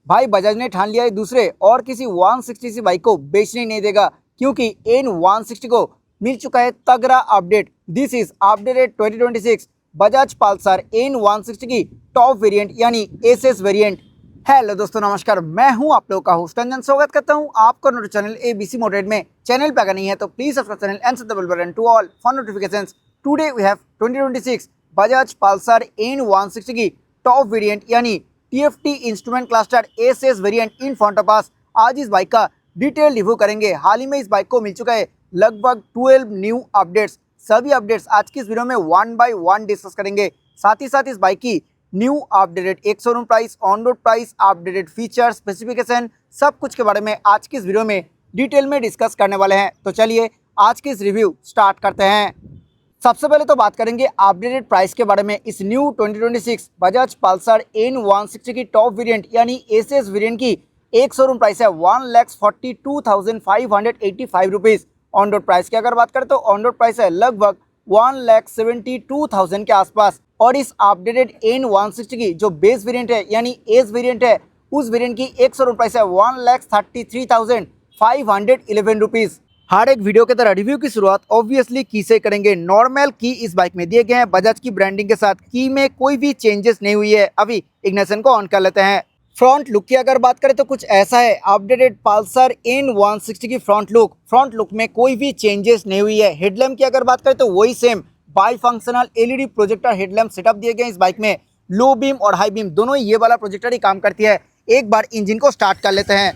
भाई बजाज ने ठान लिया है दूसरे और किसी 160 बाइक को बेचने नहीं देगा, क्योंकि एन 160 को मिल चुका है तगड़ा update. This is updated 2026 Bajaj Pulsar N 160 की टॉप वेरिएंट यानी एसएस वेरिएंट। हेलो दोस्तों, नमस्कार। मैं हूं आप लोगों का होस्ट रंजन। स्वागत करता हूं आपका नोट चैनल एबीसी मोटेड में। चैनल पे अगर नहीं है तो please subscribe channel and set the bell button to all for notifications. Today we have 2026 Bajaj Pulsar N 160 की टॉप वेरिएंट यानी TFT instrument cluster SS variant in front of us. आज इस बाइक का डिटेल रिव्यू करेंगे। हाल ही में इस bike को मिल चुका है लगभग 12 न्यू अपडेट्स। सभी अपडेट्स आज की इस वीडियो में वन बाय वन डिस्कस करेंगे। साथ ही साथ इस बाइक की न्यू अपडेटेड एक showroom price, on road price, updated feature, specification, सब कुछ के बारे में आज की इस वीडियो में डिटेल में डिस्कस करने वाले हैं। तो चलिए आज की इस रिव्यू स्टार्ट करते हैं। सबसे पहले तो बात करेंगे अपडेटेड प्राइस के बारे में। इस न्यू 2026 बजाज पल्सर एन 160 की टॉप वेरिएंट यानी एसएस वेरिएंट की एक शोरूम प्राइस है 1,42,585 रुपीज़। ऑन रोड प्राइस की अगर बात करें तो ऑन रोड प्राइस है लगभग 1,72,000 के आसपास। और इस अपडेटेड एन 160 की जो बेस वेरिएंट है यानी एस वेरिएंट है, उस वेरिएंट की एक शोरूम प्राइस है 1,33,511 रुपीज़। हर एक वीडियो की तरह रिव्यू की शुरुआत ऑब्वियसली की से करेंगे। नॉर्मल की इस बाइक में दिए गए हैं बजाज की ब्रांडिंग के साथ। की में कोई भी चेंजेस नहीं हुई है। अभी इग्निशन को ऑन कर लेते हैं। फ्रंट लुक की अगर बात करें तो कुछ ऐसा है अपडेटेड पल्सर एन 160 की फ्रंट लुक में कोई भी चेंजेस नहीं हुई है। हेडलैम्प की अगर बात करें तो वही same by functional LED projector headlamp setup दिए गए इस बाइक में। लो बीम और हाई बीम दोनों ये वाला प्रोजेक्टर ही काम करती है। एक बार इंजन को स्टार्ट कर लेते हैं।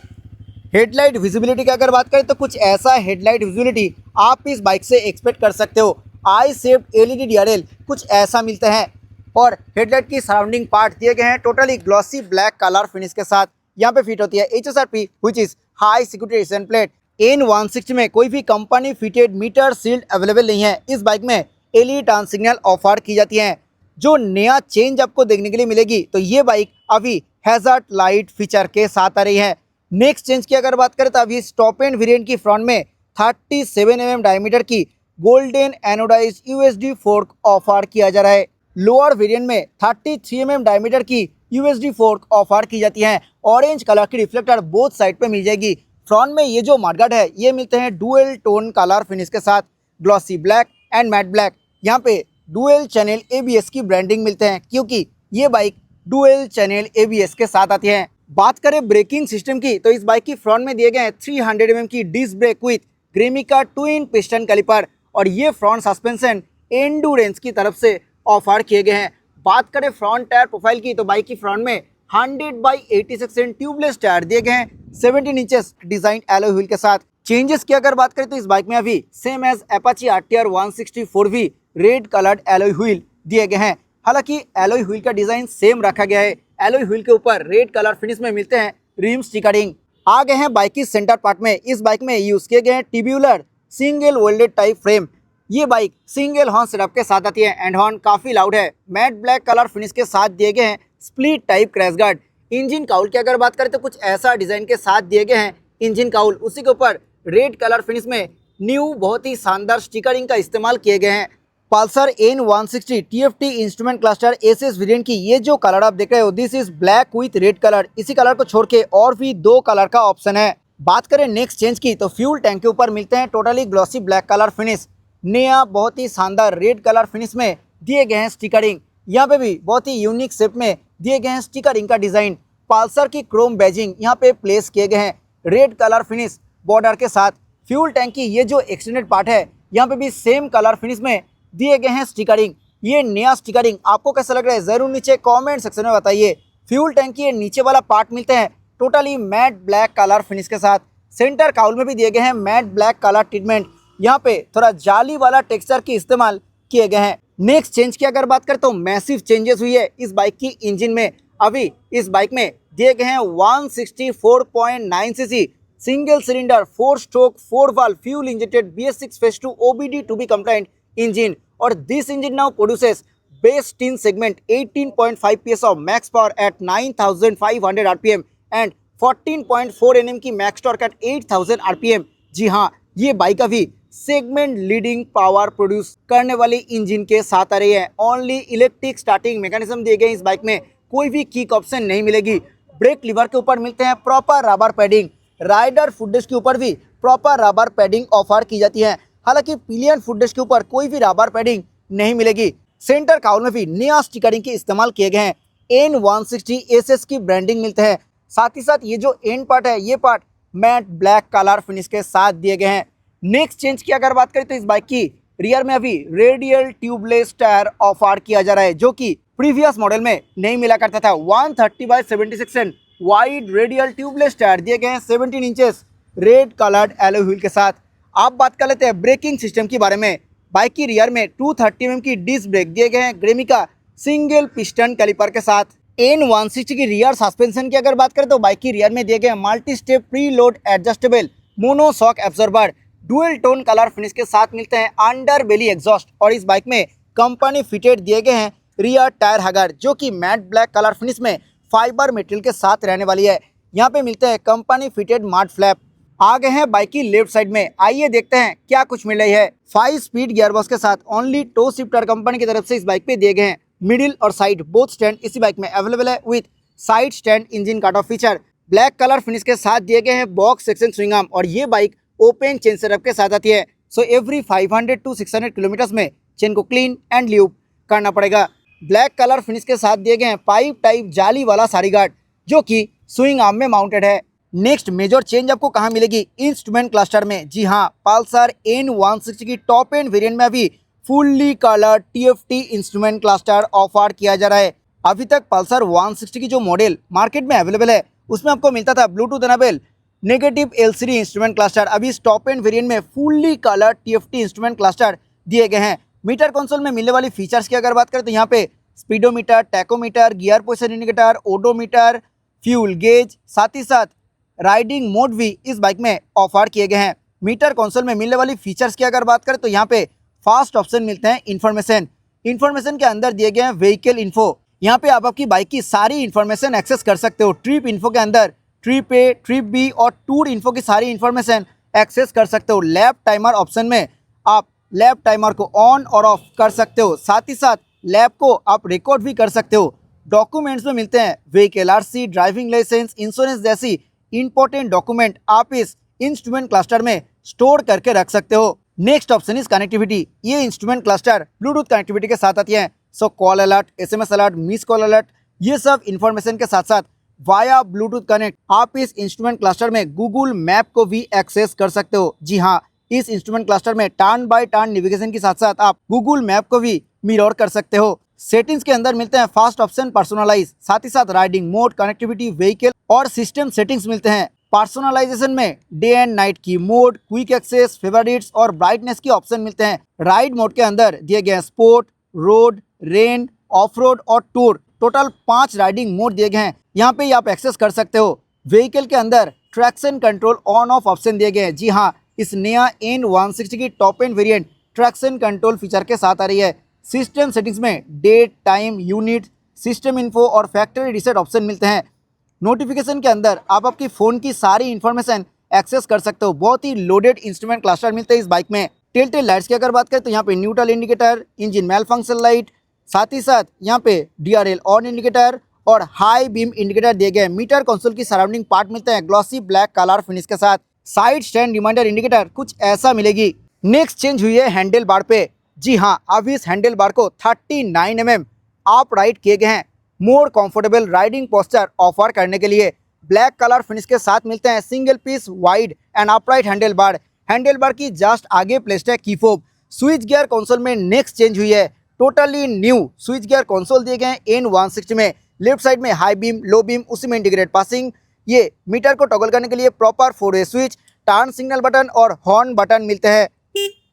हेडलाइट विजिबिलिटी की अगर बात करें तो कुछ ऐसा हेडलाइट विजिबिलिटी आप इस बाइक से एक्सपेक्ट कर सकते हो। आई शेप्ड एलईडी डीआरएल कुछ ऐसा मिलते हैं और हेडलाइट की सराउंडिंग पार्ट दिए गए हैं totally glossy black colour finish के साथ। यहाँ पे फिट होती है HSRP which is high security resistant plate. N 160 में कोई भी company fitted meter sealed available नहीं है। इस बाइक में एलईडी टर्न सिग्नल ऑफर की जाती हैं। जो नया चेंज आपको देखने के लिए मिलेगी तो ये बाइक अभी हैजर्ड लाइट फीचर के साथ आ रही है। नेक्स्ट चेंज की अगर बात करें तो अभी टॉप एंड वेरिएंट की फ्रंट में 37 mm डायमीटर की golden anodise USD fork offer किया जा रहा है। लोअर वेरिएंट में 33 mm डायमीटर की यूएसडी फोर्क ऑफर की जाती है। ऑरेंज कलर की रिफ्लेक्टर बोथ साइड पे मिल जाएगी। फ्रंट में ये जो मडगार्ड है ये मिलते हैं डुअल टोन कलर फिनिश के साथ, glossy black and matte black. यहाँ पे डुअल चैनल ABS की ब्रांडिंग मिलते हैं क्योंकि ये बाइक डुअल चैनल ABS के साथ आती है। बात करें ब्रेकिंग सिस्टम की तो इस बाइक की फ्रंट में दिए गए हैं 300 mm की disc brake with Grimeca twin piston caliper और ये फ्रंट सस्पेंशन एंडूरेंस की तरफ से ऑफर किए गए हैं। बात करें फ्रंट टायर प्रोफाइल की तो बाइक की फ्रंट में 100/86 इंच ट्यूबलेस टायर दिए गए हैं 17 इंचेस डिजाइन एलॉय व्हील के साथ। चेंजेस की अगर बात करें तो इस बाइक में अभी same as Apache RTR 164V red coloured alloy wheel दिए गए हैं। हालांकि एलॉय व्हील का डिजाइन सेम रखा गया है। एलॉय व्हील के ऊपर रेड कलर फिनिश में मिलते हैं रिम स्टिकरिंग। आ गए हैं बाइक की सेंटर पार्ट में। इस बाइक में यूज किए गए हैं tubular single welded type frame. ये बाइक सिंगल हॉर्न सेटअप के साथ आती है एंड हॉर्न काफी लाउड है। मैट ब्लैक कलर फिनिश के साथ दिए गए हैं split type crash guard. Engine cowl की अगर बात करें तो कुछ ऐसा डिजाइन के साथ दिए गए हैं इंजन काउल। उसी के ऊपर रेड कलर फिनिश में न्यू बहुत ही शानदार स्टिकरिंग का इस्तेमाल किए गए हैं। Pulsar N 160 TFT instrument cluster SS variant की ये जो कलर आप देख रहे हो this is black with red colour. इसी कलर को छोड़ के और भी 2 कलर का ऑप्शन है। बात करें नेक्स्ट चेंज की तो फ्यूल टैंक के ऊपर मिलते हैं totally glossy black colour finish. नया बहुत ही शानदार रेड कलर फिनिश में दिए गए हैं स्टिकरिंग। यहाँ पे भी बहुत ही यूनिक शेप में दिए गए हैं स्टिकरिंग का डिजाइन। पल्सर की क्रोम बैजिंग यहाँ पे प्लेस किए गए हैं रेड कलर फिनिश बॉर्डर के साथ। फ्यूल टैंक की ये जो एक्सटेंडेड पार्ट है यहाँ पे भी सेम कलर फिनिश में दिए गए हैं स्टिकरिंग। ये नया स्टिकरिंग आपको कैसा लग रहा है जरूर नीचे कमेंट सेक्शन में बताइए। फ्यूल टैंक की ये नीचे वाला पार्ट मिलते हैं totally mat black colour finish के साथ। सेंटर काउल में भी दिए गए हैं मैट ब्लैक कलर ट्रीटमेंट। यहाँ पे थोड़ा जाली वाला टेक्सचर की इस्तेमाल किए गए हैं। नेक्स्ट चेंज की अगर बात करें तो मैसिव चेंजेस हुई है इस बाइक की इंजन में। अभी इस बाइक में दिए गए हैं 164.9 cc single cylinder 4 stroke 4 valve fuel injected BS6 phase 2 OBD to be compliant engine और this engine now produces base 10 segment 18.5 PS of max power at 9500 RPM and 14.4 Nm की max torque at 8000 RPM। जी हाँ, ये bike अभी segment leading power produce करने वाली engine के साथ आ रही है। ओनली इलेक्ट्रिक स्टार्टिंग मैकेनिज्म दिए गए इस बाइक में। कोई भी किक ऑप्शन नहीं मिलेगी। ब्रेक लीवर के ऊपर मिलते हैं proper rubber padding. Rider footrest के ऊपर भी प्रॉपर रबर पैडिंग ऑफर की जाती है। हालांकि पिलियन फुटरेस्ट के ऊपर कोई भी रबर पैडिंग नहीं मिलेगी। सेंटर काउल में भी नया स्टिकरिंग के इस्तेमाल किए गए हैं। N160 SS की ब्रांडिंग मिलते हैं। साथ ही साथ ये जो एंड पार्ट है, ये part mat black colour finish के साथ दिए गए हैं। नेक्स्ट चेंज की अगर बात करें तो इस बाइक की रियर में अभी रेडियल ट्यूबलेस टायर ऑफर किया जा रहा है, जो कि प्रीवियस मॉडल में नहीं मिला करता था। 130/76 and wide radial tubeless tyre दिए गए हैं 17 inches red coloured alloy wheel के साथ। आप बात कर लेते हैं ब्रेकिंग सिस्टम के बारे में। बाइक की रियर में 230 mm की डिस्क ब्रेक दिए गए हैं ग्रेमिका सिंगल पिस्टन कैलिपर के साथ। N160 की रियर सस्पेंशन की अगर बात करें तो बाइक की रियर में दिए गए multi step pre load adjustable mono shock absorber dual tone colour finish के साथ मिलते हैं अंडर बेली एग्जॉस्ट। और इस बाइक में कंपनी फिटेड दिए गए हैं रियर टायर हगर, जो कि मैट ब्लैक कलर फिनिश में फाइबर मटेरियल के साथ रहने वाली है। यहाँ पे मिलते हैं कंपनी फिटेड मड फ्लैप। आ गए हैं बाइक की लेफ्ट साइड में, आइए देखते हैं क्या कुछ मिल रही है। 5 स्पीड गियरबॉक्स के साथ ओनली टो शिफ्टर कंपनी की तरफ से इस बाइक पे दिए गए हैं। मिडिल और साइड बोथ स्टैंड इसी बाइक में अवेलेबल है with side stand engine cut off feature. Black colour finish के साथ दिए गए हैं बॉक्स सेक्शन स्विंग आर्म और ये बाइक ओपन चेन सेटअप के साथ आती है। सो एवरी 500 to 600 किलोमीटर में चेन को क्लीन एंड ल्यूब करना पड़ेगा। ब्लैक कलर फिनिश के साथ दिए गए हैं पाइप टाइप जाली वाला सारी गार्ड, जो कि स्विंग आर्म में माउंटेड है। नेक्स्ट मेजर चेंज आपको कहाँ मिलेगी? इंस्ट्रूमेंट क्लस्टर में। जी हाँ, पल्सर N160 की टॉप एंड वेरिएंट में अभी fully colour TFT instrument cluster offer किया जा रहा है। अभी तक पल्सर 160 की जो मॉडल मार्केट में अवेलेबल है उसमें आपको मिलता था Bluetooth enable negative LCD instrument cluster. अभी इस टॉप एंड वेरिएंट में fully colour TFT instrument cluster दिए गए हैं। मीटर कंसोल में मिलने वाली फीचर्स की अगर बात करें तो यहाँ पे speedometer, tachometer, gear position indicator, odometer, fuel gauge, साथ ही साथ राइडिंग मोड भी इस बाइक में ऑफर किए गए हैं। मीटर कंसोल में मिलने वाली फीचर्स की अगर बात करें तो यहाँ पे फास्ट ऑप्शन मिलते हैं इन्फॉर्मेशन के अंदर दिए गए हैं व्हीकल इन्फो। यहाँ पे आप आपकी बाइक की सारी इन्फॉर्मेशन एक्सेस कर सकते हो। ट्रिप इन्फो के अंदर ट्रिप ए, ट्रिप बी और टूर इन्फो की सारी इन्फॉर्मेशन एक्सेस कर सकते हो। लैप टाइमर ऑप्शन में आप लैप टाइमर को ऑन और ऑफ कर सकते हो। साथ ही साथ लैप को आप रिकॉर्ड भी कर सकते हो। डॉक्यूमेंट्स में मिलते हैं vehicle RC, driving licence, insurance जैसी इंपॉर्टेंट डॉक्यूमेंट आप इस इंस्ट्रूमेंट क्लस्टर में स्टोर करके रख सकते हो। Next option is connectivity. ये इंस्ट्रूमेंट क्लस्टर ब्लूटूथ कनेक्टिविटी के साथ आती है। So call alert, SMS alert, miss call alert, ये सब इंफॉर्मेशन के साथ साथ वाया ब्लूटूथ कनेक्ट आप इस इंस्ट्रूमेंट क्लस्टर में गूगल मैप को भी एक्सेस कर सकते हो। जी हाँ, इस इंस्ट्रूमेंट क्लस्टर में टर्न बाय टर्न नेविगेशन के साथ साथ आप गूगल मैप को भी मिरर कर सकते हो। सेटिंग्स के अंदर मिलते हैं फास्ट ऑप्शन, पर्सनलाइज, साथ ही साथ राइडिंग मोड, कनेक्टिविटी, व्हीकल और सिस्टम सेटिंग्स मिलते हैं। पर्सनलाइजेशन में डे एंड नाइट की मोड, क्विक एक्सेस, फेवरेट्स और ब्राइटनेस की ऑप्शन मिलते हैं। राइड मोड के अंदर दिए गए sport, road, rain, of road और टूर, टोटल 5 राइडिंग मोड दिए गए हैं। यहाँ पे आप एक्सेस कर सकते हो। व्हीकल के अंदर traction control on off option दिए गए हैं। जी हाँ, इस नया N160 की top end variant traction control feature के साथ आ रही है। सिस्टम सेटिंग्स में date, time, unit, system info और फैक्ट्री रीसेट ऑप्शन मिलते हैं। नोटिफिकेशन के अंदर आप आपकी फ़ोन की सारी इन्फॉर्मेशन एक्सेस कर सकते हो। बहुत ही लोडेड इंस्ट्रूमेंट क्लस्टर मिलते हैं इस बाइक में। टेल लाइट्स की अगर बात करें तो यहाँ पे neutral indicator, engine malfunction light, साथ ही साथ यहाँ पे DRL ऑन इंडिकेटर और हाई बीम इंडिकेटर दिए गए। मीटर कंसोल की सराउंडिंग पार्ट मिलते हैं ग्लॉसी ब्लैक कलर फिनिश के साथ। साइड स्टैंड रिमाइंडर इंडिकेटर कुछ ऐसा मिलेगी। नेक्स्ट चेंज हुई है हैंडल बार पे। जी हाँ, अब इस हैंडल बार को 39 mm आप राइड किए गए हैं more comfortable riding posture offer करने के लिए। ब्लैक कलर फिनिश के साथ मिलते हैं single piece wide and upright handle bar. Handle bar की जस्ट आगे प्लेस्ड है की फोब। स्विच गियर कंसोल में नेक्स्ट चेंज हुई है। Totally new switch gear console दिए गए हैं N160 में। लेफ्ट साइड में हाई बीम, लो बीम, उसी में इंटीग्रेटेड पासिंग। ये मीटर को टॉगल करने के लिए प्रॉपर 4-वे स्विच, टर्न सिग्नल बटन और हॉर्न बटन मिलते हैं।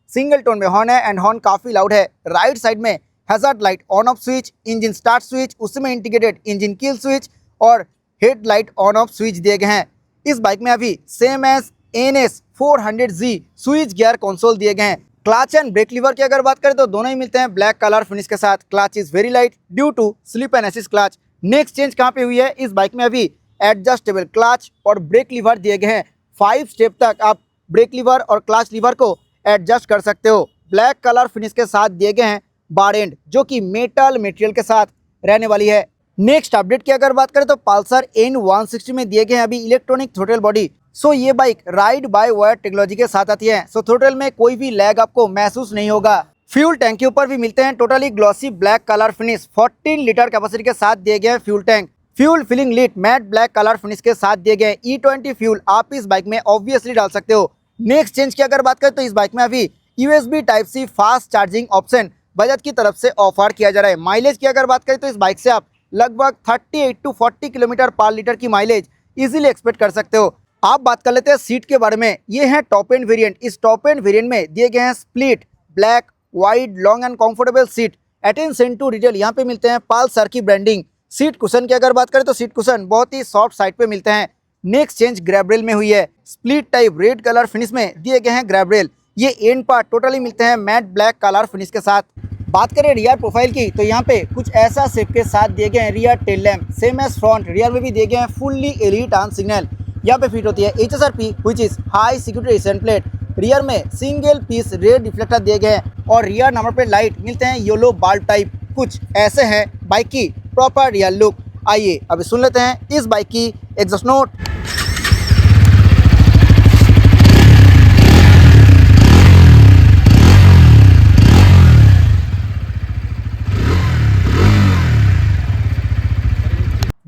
सिंगल टोन में हॉर्न है एंड हॉर्न काफ़ी लाउड है। राइट साइड में hazard light on off switch, engine start switch, उसमें इंटीग्रेटेड इंजन किल स्विच और head light on off switch दिए गए हैं। इस बाइक में अभी same as NS 400Z switch gear console दिए गए हैं। क्लच एंड ब्रेक लीवर की अगर बात करें तो दोनों ही मिलते हैं ब्लैक कलर फिनिश के साथ। Clutch is very light due to slip and assist clutch. Next change कहाँ पे हुई है? इस बाइक में अभी एडजस्टेबल क्लच और ब्रेक लीवर दिए गए हैं। 5 स्टेप तक आप ब्रेक लीवर और क्लच लीवर को एडजस्ट कर सकते हो। ब्लैक कलर फिनिश के साथ दिए गए हैं बार एंड, जो कि मेटल मटेरियल के साथ रहने वाली है। नेक्स्ट अपडेट की अगर बात करें तो पल्सर N160 में दिए गए हैं अभी इलेक्ट्रॉनिक थ्रोटल बॉडी। सो ये bike ride by wire technology के साथ आती है। सो थ्रोटल में कोई भी लैग आपको महसूस नहीं होगा। फ्यूल टैंक के ऊपर भी मिलते हैं totally glossy black colour finish. 14 litre capacity के साथ दिए गए fuel tank. Fuel filling lid matt black colour finish के साथ दिए गए E20 फ्यूल आप इस बाइक में ऑब्वियसली डाल सकते हो। नेक्स्ट चेंज की अगर बात करें तो इस बाइक में अभी USB type C fast charging option Bajaj की तरफ से ऑफर किया जा रहा है। माइलेज की अगर बात करें तो इस बाइक से आप लगभग 38 to 40 किलोमीटर पर लीटर की माइलेज इजीली एक्सपेक्ट कर सकते हो। आप बात कर लेते हैं सीट के बारे में। ये है टॉप एंड वेरिएंट। इस टॉप एंड वेरिएंट में दिए गए हैं split black wide long and comfortable seat. Attention to detail यहाँ पे मिलते हैं पल्सर की ब्रांडिंग। सीट कुशन की अगर बात करें तो सीट कुशन बहुत ही सॉफ्ट साइड पे मिलते हैं। नेक्स्ट चेंज ग्रैब रेल में हुई है। Split type red colour finish में दिए गए हैं ग्रैब रेल। ये एंड पार्ट टोटली मिलते हैं मैट ब्लैक कलर फिनिश के साथ। बात करें रियर प्रोफाइल की तो यहाँ पे कुछ ऐसा शेप के साथ दिए गए हैं rear tail lamp. Same as front rear में भी दिए गए हैं फुल्ली एलईडी टर्न सिग्नल। यहाँ पे फिट होती है HSRP which is high security resistant plate. Rear में सिंगल पीस रेड रिफ्लेक्टर दिए गए हैं और रियर नंबर प्लेट लाइट मिलते हैं येलो बल्ब टाइप। कुछ ऐसे है बाइक की प्रॉपर रियर लुक। आइए अभी सुन लेते हैं इस बाइक की exhaust note.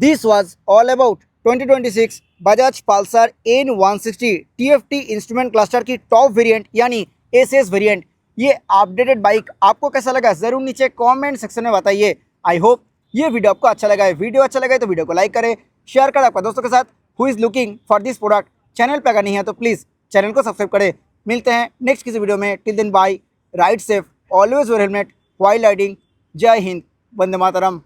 This was all about 2026 Bajaj Pulsar N160 TFT instrument cluster की टॉप वेरिएंट यानी SS वेरिएंट। ये अपडेटेड बाइक आपको कैसा लगा जरूर नीचे कमेंट सेक्शन में बताइए। आई होप ये वीडियो आपको अच्छा लगा है। वीडियो अच्छा लगा है तो वीडियो को लाइक करें, शेयर करें आपके दोस्तों के साथ who is looking for this product. Channel पर अगर नहीं है तो प्लीज़ चैनल को सब्सक्राइब करें। मिलते हैं नेक्स्ट किसी वीडियो में। Till then bye, ride safe, always wear helmet, while riding. जय हिंद, वंदे मातरम।